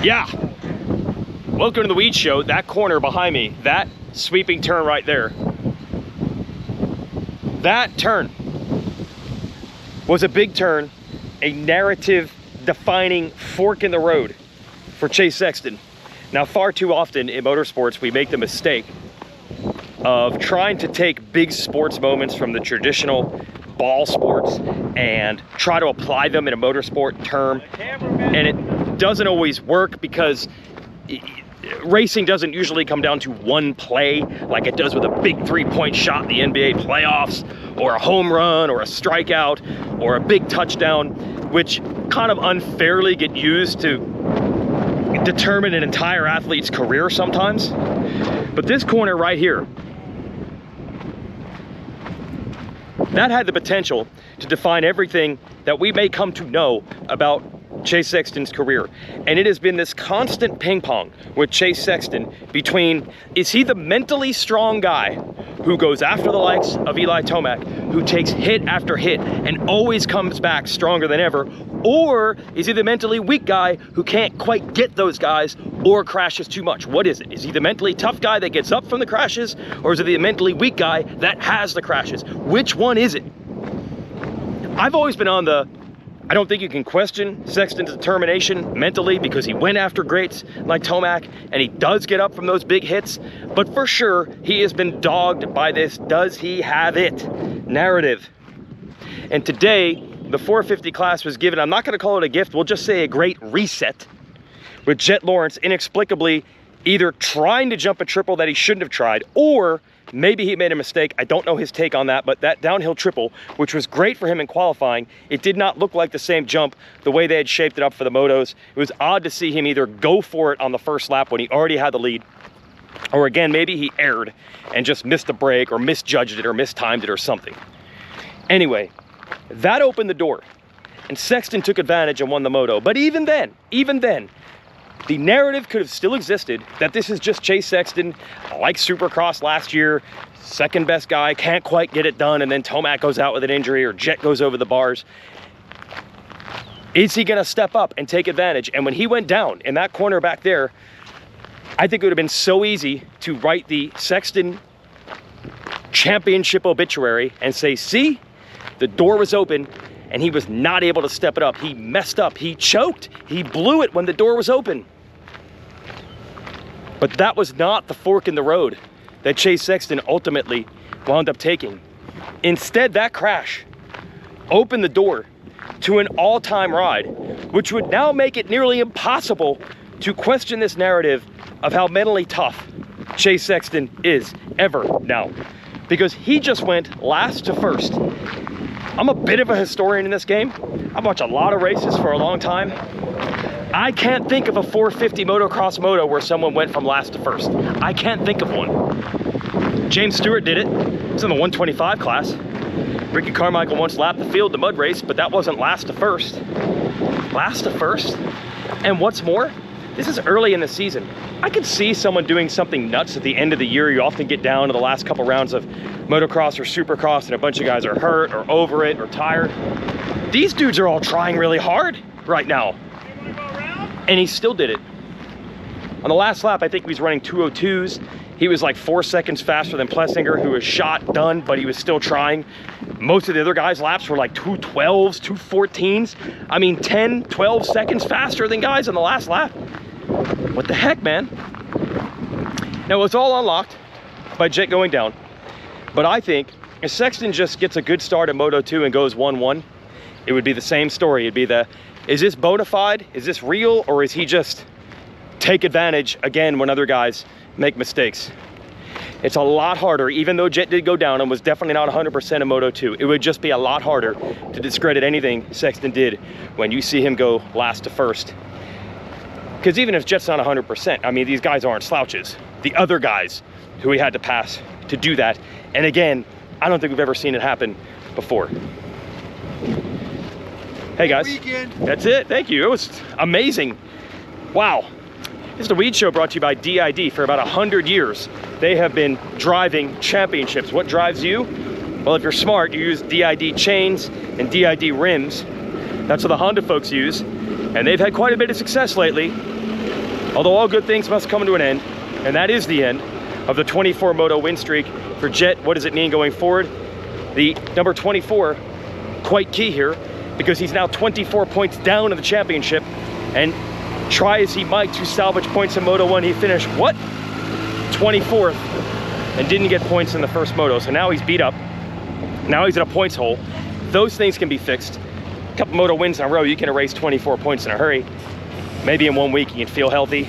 Yeah. Welcome to the Weege Show. That corner behind me, that sweeping turn right there, that turn was a big turn, a narrative-defining fork in the road for Chase Sexton. Now, far too often in motorsports, we make the mistake of trying to take big sports moments from the traditional ball sports and try to apply them in a motorsport term, and it doesn't always work because racing doesn't usually come down to one play like it does with a big three-point shot in the NBA playoffs, or a home run, or a strikeout, or a big touchdown, which kind of unfairly get used to determine an entire athlete's career sometimes. But this corner right here, that had the potential to define everything that we may come to know about Chase Sexton's career. And it has been this constant ping pong with Chase Sexton between, is he the mentally strong guy who goes after the likes of Eli Tomac, who takes hit after hit and always comes back stronger than ever, or is he the mentally weak guy who can't quite get those guys or crashes too much? What is it? Is he the mentally tough guy that gets up from the crashes, or is it the mentally weak guy that has the crashes? Which one is it? I've always been on the, I don't think you can question Sexton's determination mentally, because he went after greats like Tomac and he does get up from those big hits, but for sure he has been dogged by this does he have it narrative. And today the 450 class was given, I'm not going to call it a gift, we'll just say a great reset, with Jet Lawrence inexplicably either trying to jump a triple that he shouldn't have tried, or maybe he made a mistake. I don't know his take on that, but that downhill triple, which was great for him in qualifying, it did not look like the same jump the way they had shaped it up for the motos. It was odd to see him either go for it on the first lap when he already had the lead, or again, maybe he erred and just missed a break or misjudged it or mistimed it or something. Anyway, that opened the door and Sexton took advantage and won the moto. But even then, the narrative could have still existed that this is just Chase Sexton, like Supercross last year, second best guy, can't quite get it done, and then Tomac goes out with an injury or Jet goes over the bars. Is he gonna step up and take advantage? And when he went down in that corner back there, I think it would have been so easy to write the Sexton championship obituary and say, see, the door was open and he was not able to step it up. He messed up, he choked, he blew it when the door was open. But that was not the fork in the road that Chase Sexton ultimately wound up taking. Instead, that crash opened the door to an all-time ride, which would now make it nearly impossible to question this narrative of how mentally tough Chase Sexton is ever now, because he just went last to first. I'm a bit of a historian in this game. I've watched a lot of races for a long time. I can't think of a 450 motocross moto where someone went from last to first. I can't think of one. James Stewart did it. It's in the 125 class. Ricky Carmichael once lapped the field, the mud race, but that wasn't last to first. Last to first? And what's more, this is early in the season. I could see someone doing something nuts at the end of the year. You often get down to the last couple rounds of motocross or supercross and a bunch of guys are hurt or over it or tired. These dudes are all trying really hard right now. And he still did it. On the last lap, I think he was running 202s. He was like 4 seconds faster than Plessinger, who was shot, done, but he was still trying. Most of the other guys' laps were like 212s, 214s. I mean, 10, 12 seconds faster than guys on the last lap. What the heck, man? Now, it was all unlocked by Jet going down. But I think if Sexton just gets a good start at Moto 2 and goes 1-1, it would be the same story. It'd be the, is this bona fide? Is this real? Or is he just take advantage again when other guys make mistakes? It's a lot harder, even though Jet did go down and was definitely not 100% in Moto 2. It would just be a lot harder to discredit anything Sexton did when you see him go last to first. Because even if Jet's not 100%, I mean, these guys aren't slouches. The other guys who he had to pass to do that. And again, I don't think we've ever seen it happen before. Hey guys, that's it, thank you. It was amazing. Wow. This is the Weege Show, brought to you by DID. For about 100 years, they have been driving championships. What drives you? Well, if you're smart, you use DID chains and DID rims. That's what the Honda folks use. And they've had quite a bit of success lately. Although all good things must come to an end, and that is the end of the 24 moto win streak for Jet. What does it mean going forward? The number 24, quite key here, because he's now 24 points down in the championship, and try as he might to salvage points in Moto 1, he finished, what? 24th, and didn't get points in the first moto. So now he's beat up. Now he's in a points hole. Those things can be fixed. A couple moto wins in a row, you can erase 24 points in a hurry. Maybe in 1 week you can feel healthy.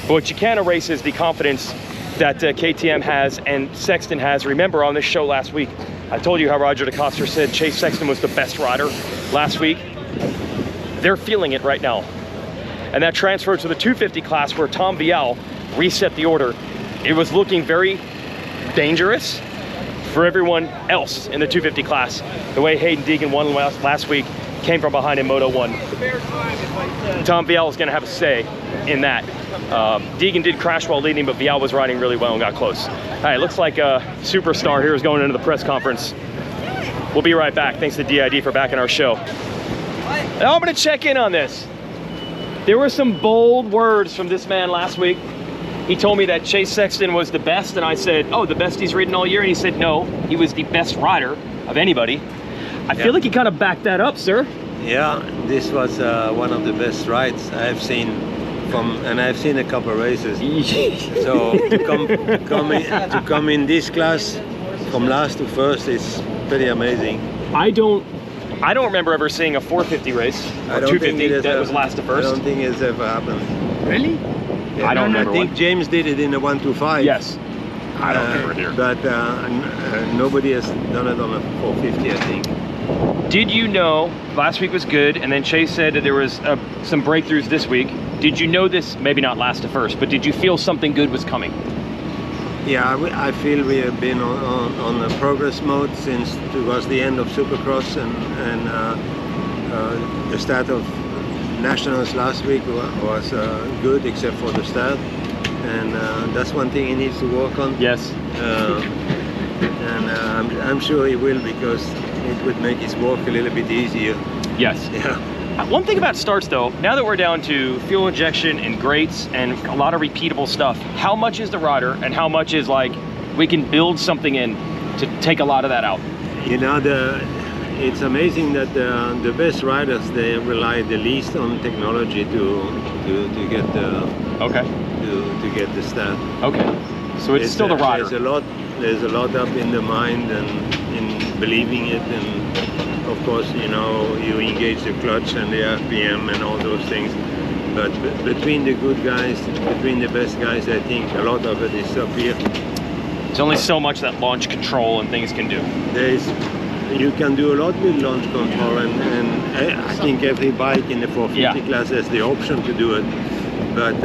But what you can erase is the confidence that KTM has and Sexton has. Remember on this show last week, I told you how Roger DeCoster said Chase Sexton was the best rider last week. They're feeling it right now. And that transferred to the 250 class where Tom Vial reset the order. It was looking very dangerous for everyone else in the 250 class. The way Hayden Deegan won last week, came from behind in Moto 1. Tom Vial is going to have a say in that. Deegan did crash while leading, but Vial was riding really well and got close. All right, looks like a superstar here is going into the press conference. We'll be right back. Thanks to DID for backing our show. Now I'm going to check in on this. There were some bold words from this man last week. He told me that Chase Sexton was the best, and I said, oh, the best he's ridden all year? And he said, no, he was the best rider of anybody. I feel like he kind of backed that up, sir. Yeah, this was one of the best rides I've seen and I've seen a couple of races. So to come in this class from last to first is pretty amazing. I don't remember ever seeing a 450 race or 250 that was last to first. I don't think it's ever happened. Really? Yeah, I think James did it in a 125. Yes. I don't remember here. But nobody has done it on a 450, I think. Did you know, last week was good, and then Chase said that there was some breakthroughs this week. Did you know this, maybe not last to first, but did you feel something good was coming? Yeah, I feel we have been on a progress mode since towards the end of Supercross and the start of Nationals last week was good, except for the start. And that's one thing he needs to work on. Yes. And I'm sure he will, because it would make his work a little bit easier. Yes. Yeah. One thing about starts though, now that we're down to fuel injection and grates and a lot of repeatable stuff, how much is the rider and how much is like we can build something in to take a lot of that out? You know, it's amazing that the best riders, they rely the least on technology to get the to get the start. Okay, so it's still the rider. There's a lot up in the mind and in believing it, and of course, you know, you engage the clutch and the RPM and all those things. But between the good guys, between the best guys, I think a lot of it is up here. There's only so much that launch control and things can do. You can do a lot with launch control, and I think every bike in the 450 class has the option to do it. But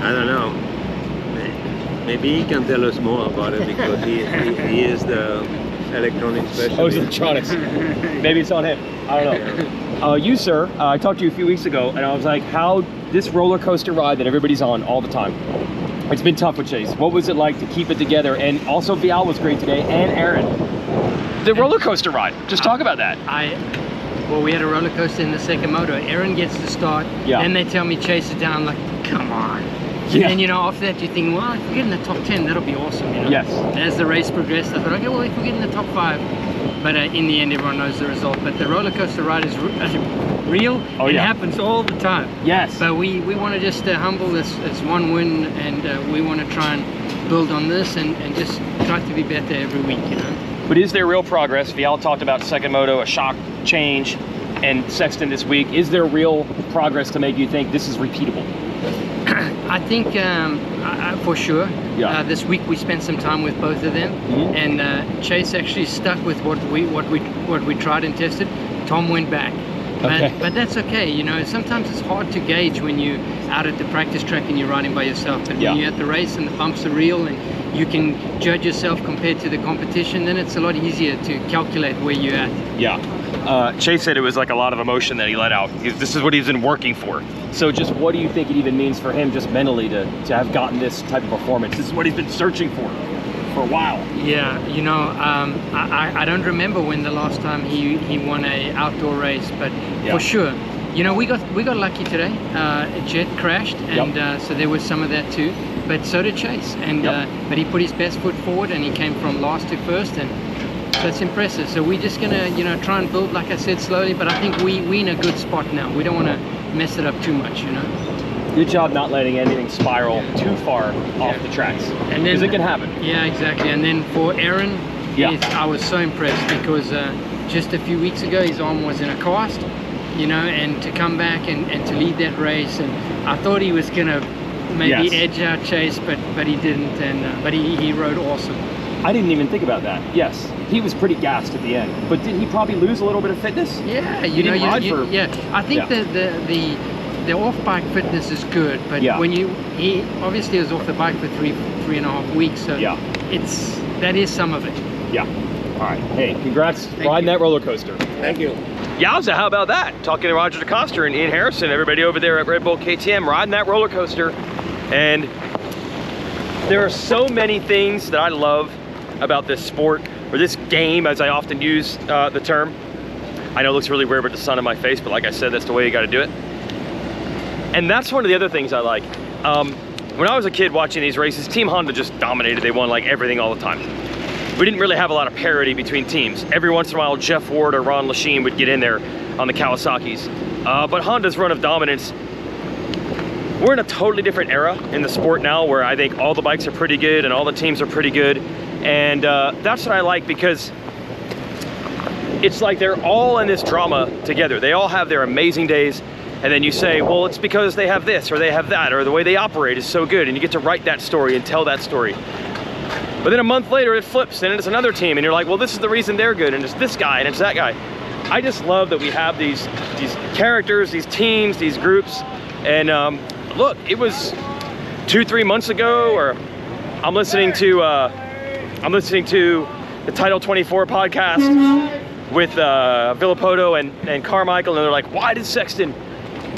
I don't know. Maybe he can tell us more about it, because he is the electronics specialist. Oh, it's electronics. Maybe it's on him. I don't know. You, sir, I talked to you a few weeks ago, and I was like, how this roller coaster ride that everybody's on all the time, it's been tough with Chase. What was it like to keep it together? And also Vial was great today, and Aaron. The roller coaster ride, just talk about that. Well, we had a roller coaster in the second moto. Aaron gets to start, and they tell me chase it down, like, come on. And then, you know, after that you think, well, if we get in the top 10, that'll be awesome, you know? Yes. As the race progressed, I thought, okay, well, if we get in the top 5. But in the end, everyone knows the result. But the roller coaster ride is real. Oh, it happens all the time. Yes. But we want to just humble this one win, and we want to try and build on this and just try to be better every week, you know? But is there real progress? Vial talked about second moto, a shock change, and Sexton this week. Is there real progress to make you think this is repeatable? I think for sure. This week we spent some time with both of them, and Chase actually stuck with what we tried and tested. Tom went back, but that's okay. You know, sometimes it's hard to gauge when you're out at the practice track and you're riding by yourself. But when you're at the race and the bumps are real and you can judge yourself compared to the competition, then it's a lot easier to calculate where you're at. Yeah. Chase said it was like a lot of emotion that he let out. This is what he's been working for. So just what do you think it even means for him just mentally to have gotten this type of performance? This is what he's been searching for a while. Yeah, you know, I don't remember when the last time he won a outdoor race, but for sure, You know, we got lucky today. Jet crashed, and so there was some of that too. But so did Chase, and but he put his best foot forward, and he came from last to first, and so it's impressive. So we're just gonna, you know, try and build, like I said, slowly. But I think we're in a good spot now. We don't want to mess it up too much, you know. Good job not letting anything spiral too far off the tracks, and because it can happen. Yeah, exactly. And then for Aaron, I was so impressed because just a few weeks ago his arm was in a cast, you know, and to come back and to lead that race, and I thought he was gonna maybe edge out Chase, but he didn't, and but he rode awesome. I didn't even think about that. Yes, he was pretty gassed at the end, but did he probably lose a little bit of fitness? Yeah, I think the off-bike fitness is good, but when he obviously was off the bike for three and a half weeks, so that is some of it. Yeah. All right. Hey, congrats riding that roller coaster. Thank you. Yowza, how about that? Talking to Roger DeCoster and Ian Harrison, everybody over there at Red Bull KTM, riding that roller coaster. And there are so many things that I love about this sport, or this game, as I often use the term. I know it looks really weird with the sun in my face, but like I said, that's the way you got to do it. And that's one of the other things I like. When I was a kid watching these races, Team Honda just dominated. They won like everything all the time. We didn't really have a lot of parity between teams. Every once in a while, Jeff Ward or Ron Lachine would get in there on the Kawasaki's. But Honda's run of dominance, we're in a totally different era in the sport now, where I think all the bikes are pretty good and all the teams are pretty good. And that's what I like, because it's like they're all in this drama together. They all have their amazing days. And then you say, well, it's because they have this or they have that, or the way they operate is so good, and you get to write that story and tell that story. But then a month later it flips and it's another team, and you're like, well, this is the reason they're good, and it's this guy and it's that guy. I just love that we have these characters, these teams, these groups. And look, it was 2-3 months ago, or I'm listening to the Title 24 podcast with Villapoto and Carmichael, and they're like, why did Sexton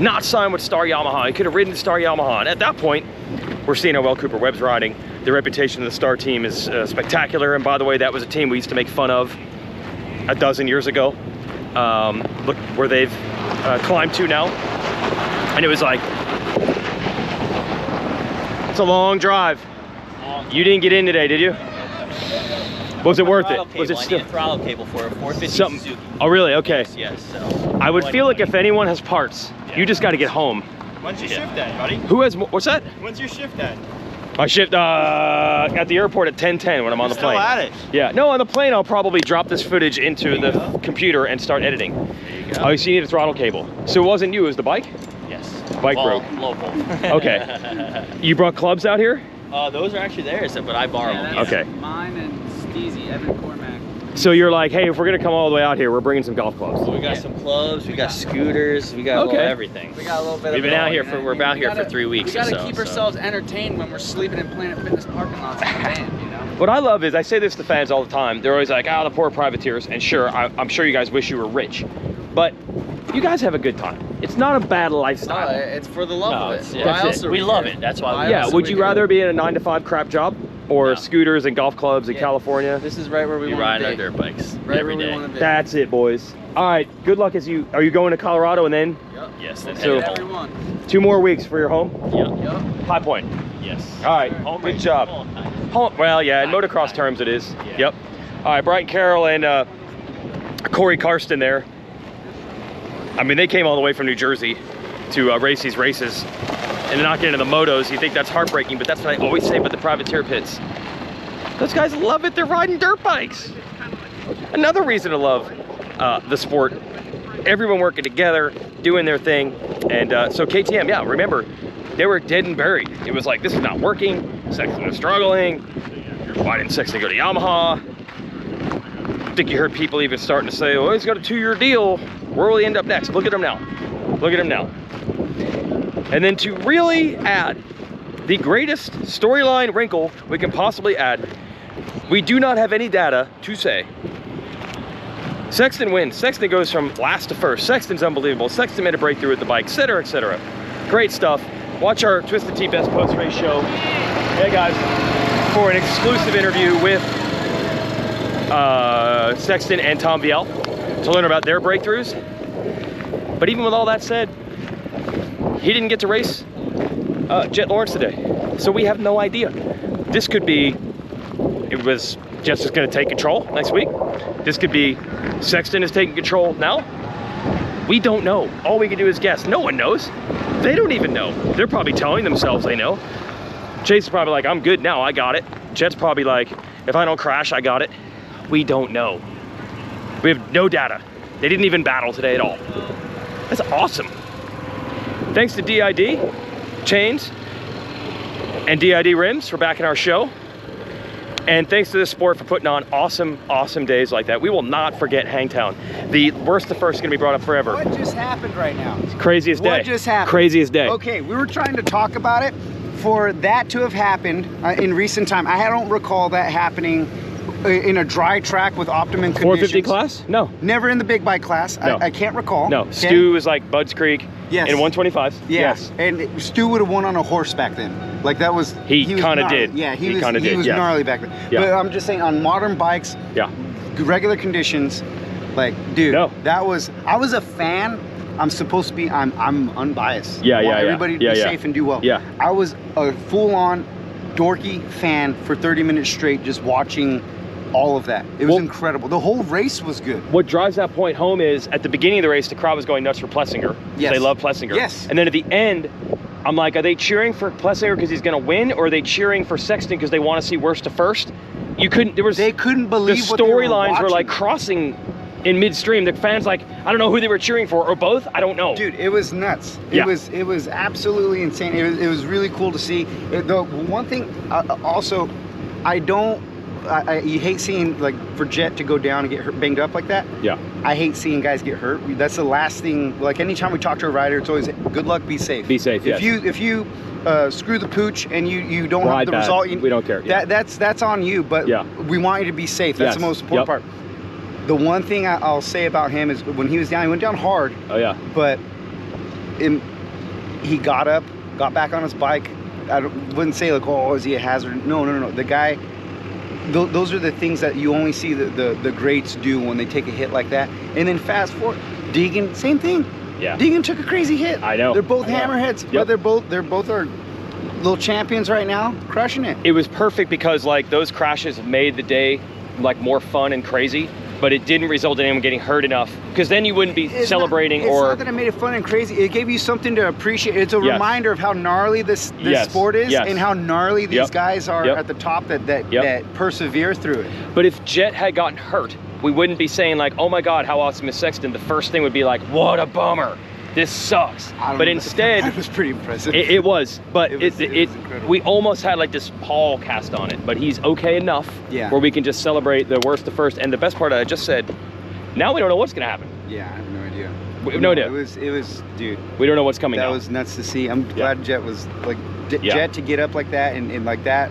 not sign with Star Yamaha? He could have ridden Star Yamaha. And at that point, we're seeing how well Cooper Webb's riding. The reputation of the Star team is spectacular. And by the way, that was a team we used to make fun of a dozen years ago. Look where they've climbed to now. And it was like, it's a long drive. You didn't get in today, did you? Was it worth it? Was it still? I need a throttle cable for a 450 something? Suzuki. Oh, really? Okay. Yes. So I would feel like if anyone has parts, you just got to get home. When's your shift at, buddy? Who has? What's that? When's your shift at? My shift at the airport at 10:10 when I'm on the plane. Still at it? Yeah. No, on the plane I'll probably drop this footage into the computer and start editing. there you go. Oh, so you need a throttle cable. So it wasn't you, it was the bike? Yes. Bike broke. Local. Okay. You brought clubs out here? Those are actually theirs, but I borrow them. Okay. Mine and Steezy, Evan Cormack. So you're like, hey, if we're gonna come all the way out here, we're bringing some golf clubs. So we got some clubs, we got scooters, we got a little everything. We got a little bit. We've been out here for we're out here for 3 weeks. We gotta or so, keep ourselves entertained when we're sleeping in Planet Fitness parking lots in the van, you know. What I love is, I say this to fans all the time, they're always like, the poor privateers, and sure, I'm sure you guys wish you were rich, but you guys have a good time. It's not a bad lifestyle. No, it's for the love of it. That's we love it. That's why. Yeah. Would you rather be in a 9-to-5 crap job, or scooters and golf clubs in California? This is right where we want to be. ride our dirt bikes Right every where we day. want to be. That's it, boys. All right. Good luck as you. Are you going to Colorado and then? Yep. Yes. Then So- headed Everyone. 2 more weeks for your home? Yep. High Point. Yes. All right. Home Good race. job. Home, well, yeah. In motocross terms, it is. Yep. All right. Brian Carroll and Corey Karsten there. I mean, they came all the way from New Jersey to race these races, and not get into the motos. You think that's heartbreaking, but that's what I always say about the privateer pits. Those guys love it. They're riding dirt bikes. Another reason to love the sport. Everyone working together, doing their thing. And so KTM, yeah, remember, they were dead and buried. It was like, this is not working. Sexton was struggling. Why didn't Sexton go to Yamaha? I think you heard people even starting to say, oh, he's got a 2-year deal. Where will he end up next? Look at him now. Look at him now. And then to really add the greatest storyline wrinkle we can possibly add, we do not have any data to say Sexton wins. Sexton goes from last to first. Sexton's unbelievable. Sexton made a breakthrough with the bike, etc., etc. Great stuff. Watch our Twisted Tea Best post-race show. Hey guys, for an exclusive interview with Sexton and Tom Viel to learn about their breakthroughs. But even with all that said, he didn't get to race Jet Lawrence today. So we have no idea. This could be, it was Jet's just gonna take control next week. This could be Sexton is taking control now. We don't know. All we can do is guess. No one knows. They don't even know. They're probably telling themselves they know. Chase is probably like, I'm good now, I got it. Jet's probably like, if I don't crash, I got it. We don't know. We have no data. They didn't even battle today at all. That's awesome. Thanks to DID Chains and DID Rims for backing our show. And thanks to this sport for putting on awesome, awesome days like that. We will not forget Hangtown. The worst to first is gonna be brought up forever. What just happened right now? Craziest day. What just happened? Craziest day. Okay, we were trying to talk about it. For that to have happened in recent time, I don't recall that happening in a dry track with optimum conditions. 450 class? No. Never in the big bike class. No. I can't recall. No. Okay? Stu was like Bud's Creek Yes. in 125s. Yes. And Stu would have won on a horse back then. Like that was... He was kind of gnarly. did. Yeah, he was yeah. gnarly back then. Yeah. But I'm just saying on modern bikes, Yeah. regular conditions, like, dude, No. that was... I was a fan. I'm supposed to be, I'm unbiased. Yeah, I want yeah, yeah. everybody to Yeah, be yeah. safe and do well. Yeah. I was a full-on dorky fan for 30 minutes straight just watching all of that. It was incredible. The whole race was good. What drives that point home is at the beginning of the race, the crowd was going nuts for Plessinger. Yes. They love Plessinger. Yes. And then at the end, I'm like, are they cheering for Plessinger because he's going to win, or are they cheering for Sexton because they want to see worst to first? You couldn't. There was. They couldn't believe the what they were storylines were like watching. crossing in midstream. The fans like, I don't know who they were cheering for, or both. I don't know. Dude, it was nuts. Yeah. It was absolutely insane. It was really cool to see. The one thing also, you hate seeing, like, for Jet to go down and get hurt, banged up like that. Yeah. I hate seeing guys get hurt. That's the last thing. Like, anytime we talk to a rider, it's always good luck, be safe. Be safe. If yes. you screw the pooch and you don't Ride have the bad. result, We don't care. Yeah. that's on you. But Yeah. we want you to be safe. That's Yes. the most important part. The one thing I'll say about him is when he was down, he went down hard. Oh yeah. But he got up, got back on his bike. I wouldn't say like, oh, is he a hazard? No. The guy, those are the things that you only see the greats do when they take a hit like that. And then fast forward, Deegan, same thing. Yeah. Deegan took a crazy hit. I know. They're both I know. hammerheads, Yep. but they're both our little champions right now, crushing it. It was perfect because like those crashes made the day like more fun and crazy, but it didn't result in anyone getting hurt enough, because then you wouldn't be celebrating. It's not that it made it fun and crazy. It gave you something to appreciate. It's a Yes. reminder of how gnarly this Yes. sport is, Yes. and how gnarly these Yep. guys are Yep. at the top that Yep. persevere through it. But if Jet had gotten hurt, we wouldn't be saying like, oh my God, how awesome is Sexton? The first thing would be like, what a bummer. This sucks. I don't But know, instead, that was pretty impressive. it was. But It was incredible. we almost had like this pall cast on it. But he's okay enough Yeah. where we can just celebrate the worst to first. And the best part I just said, now we don't know what's gonna happen. Yeah, I have no idea. We have no idea. It was, dude. We don't know what's coming That now. was nuts to see. I'm glad Jet was like Yeah. Jet to get up like that and like that.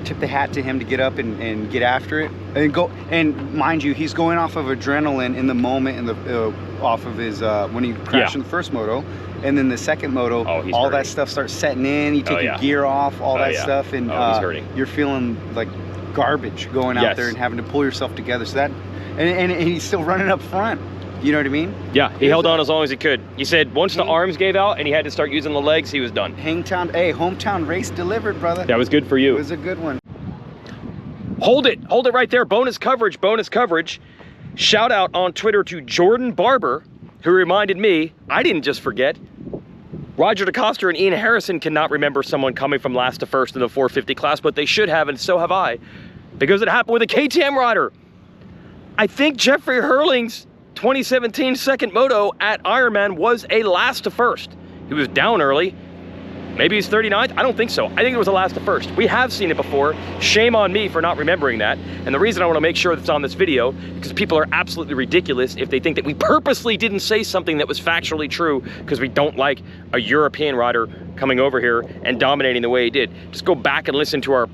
Tip the hat to him to get up and get after it and go. And mind you, he's going off of adrenaline in the moment, and off of his when he crashed in the first moto, and then the second moto, Oh, he's all hurting. that stuff starts setting in. You take Oh, your yeah. gear off, all Oh, that yeah. stuff, and Oh, he's hurting. you're feeling like garbage going out Yes. there and having to pull yourself together. So that, and he's still running up front. You know what I mean? Yeah, he held on as long as he could. He said once the arms gave out and he had to start using the legs, he was done. Hangtown, hey, hometown race delivered, brother. That was good for It you. was a good one. Hold it right there. Bonus coverage, bonus coverage. Shout out on Twitter to Jordan Barber, who reminded me, I didn't just forget. Roger DeCoster and Ian Harrison cannot remember someone coming from last to first in the 450 class, but they should have, and so have I, because it happened with a KTM rider. I think Jeffrey Hurling's 2017 second moto at Ironman was a last to first. He was down early. Maybe he's 39th? I don't think so. I think it was a last to first. We have seen it before. Shame on me for not remembering that. And the reason I want to make sure that's on this video, because people are absolutely ridiculous if they think that we purposely didn't say something that was factually true because we don't like a European rider coming over here and dominating the way he did. Just go back and listen to our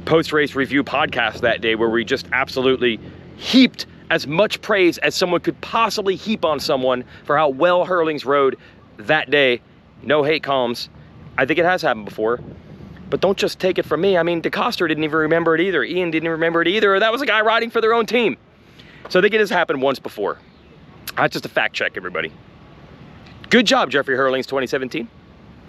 post-race review podcast that day where we just absolutely heaped as much praise as someone could possibly heap on someone for how well Hurlings rode that day. No hate columns. I think it has happened before, but don't just take it from me. I mean, DeCoster didn't even remember it either. Ian didn't remember it either. That was a guy riding for their own team. So I think it has happened once before. That's just a fact check, everybody. Good job, Jeffrey Hurlings 2017.